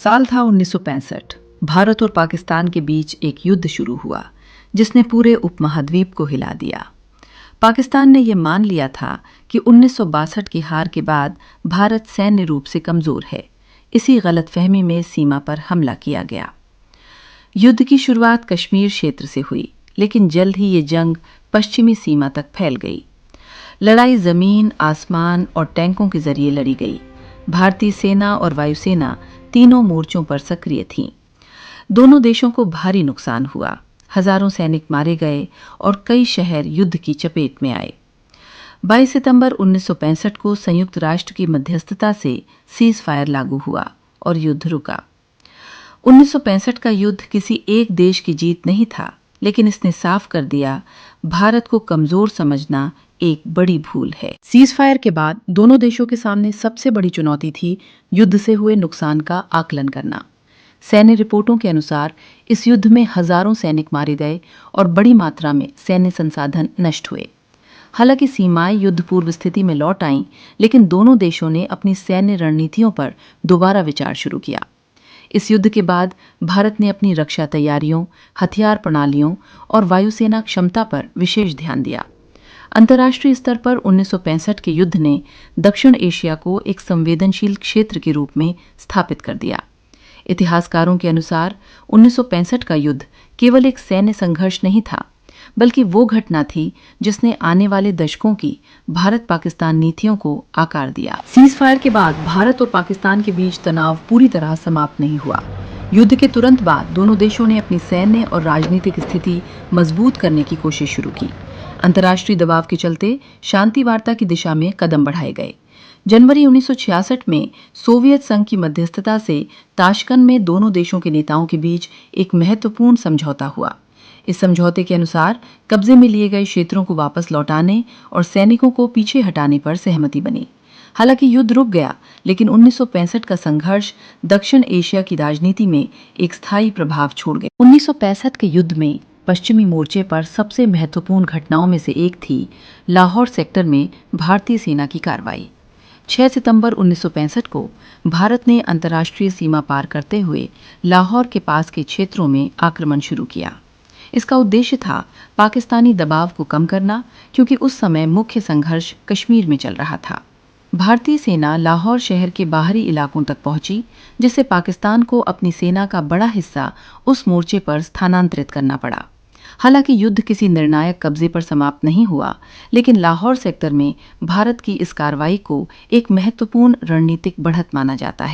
साल था 1965। भारत और पाकिस्तान के बीच एक युद्ध शुरू हुआ जिसने पूरे उपमहाद्वीप को हिला दिया। पाकिस्तान ने यह मान लिया था कि 1962 की हार के बाद भारत सैन्य रूप से कमजोर है। इसी गलतफहमी में सीमा पर हमला किया गया। युद्ध की शुरुआत कश्मीर क्षेत्र से हुई, लेकिन जल्द ही ये जंग पश्चिमी सीमा तक फैल गई। लड़ाई जमीन, आसमान और टैंकों के जरिए लड़ी गई। भारतीय सेना और वायुसेना तीनों मोर्चों पर सक्रिय थीं। दोनों देशों को भारी नुकसान हुआ। हजारों सैनिक मारे गए और कई शहर युद्ध की चपेट में आए। 22 सितंबर 1965 को संयुक्त राष्ट्र की मध्यस्थता से सीज फायर लागू हुआ और युद्ध रुका। 1965 का युद्ध किसी एक देश की जीत नहीं था, लेकिन इसने साफ कर दिया भारत को कमजोर समझना एक बड़ी भूल है। सीज फायर के बाद दोनों देशों के सामने सबसे बड़ी चुनौती थी युद्ध से हुए नुकसान का आकलन करना। सैन्य रिपोर्टों के अनुसार इस युद्ध में हजारों सैनिक मारे गए और बड़ी मात्रा में सैन्य संसाधन नष्ट हुए। हालांकि सीमाएं युद्ध पूर्व स्थिति में लौट आईं, लेकिन दोनों देशों ने अपनी सैन्य रणनीतियों पर दोबारा विचार शुरू किया। इस युद्ध के बाद भारत ने अपनी रक्षा तैयारियों, हथियार प्रणालियों और वायुसेना क्षमता पर विशेष ध्यान दिया। अंतर्राष्ट्रीय स्तर पर 1965 के युद्ध ने दक्षिण एशिया को एक संवेदनशील क्षेत्र के रूप में स्थापित कर दिया। इतिहासकारों के अनुसार 1965 का युद्ध केवल एक सैन्य संघर्ष नहीं था, बल्कि वो घटना थी जिसने आने वाले दशकों की भारत पाकिस्तान नीतियों को आकार दिया। सीज फायर के बाद भारत और पाकिस्तान के बीच तनाव पूरी तरह समाप्त नहीं हुआ। युद्ध के तुरंत बाद दोनों देशों ने अपनी सैन्य और राजनीतिक स्थिति मजबूत करने की कोशिश शुरू की। अंतर्राष्ट्रीय दबाव के चलते शांति वार्ता की दिशा में कदम बढ़ाए गए। जनवरी 1966 में सोवियत संघ की मध्यस्थता से ताशकंद में दोनों देशों के नेताओं के बीच एक महत्वपूर्ण समझौता हुआ। इस समझौते के अनुसार कब्जे में लिए गए क्षेत्रों को वापस लौटाने और सैनिकों को पीछे हटाने पर सहमति बनी। हालांकि युद्ध रुक गया, लेकिन 1965 का संघर्ष दक्षिण एशिया की राजनीति में एक स्थायी प्रभाव छोड़ गया। 1965 के युद्ध में पश्चिमी मोर्चे पर सबसे महत्वपूर्ण घटनाओं में से एक थी लाहौर सेक्टर में भारतीय सेना की कार्रवाई। 6 सितंबर 1965 को भारत ने अंतर्राष्ट्रीय सीमा पार करते हुए लाहौर के पास के क्षेत्रों में आक्रमण शुरू किया। इसका उद्देश्य था पाकिस्तानी दबाव को कम करना, क्योंकि उस समय मुख्य संघर्ष कश्मीर में चल रहा था। भारतीय सेना लाहौर शहर के बाहरी इलाकों तक पहुंची, जिससे पाकिस्तान को अपनी सेना का बड़ा हिस्सा उस मोर्चे पर स्थानांतरित करना पड़ा। हालांकि युद्ध किसी निर्णायक कब्जे पर समाप्त नहीं हुआ, लेकिन लाहौर सेक्टर में भारत की इस कार्रवाई को एक महत्वपूर्ण रणनीतिक बढ़त माना जाता है।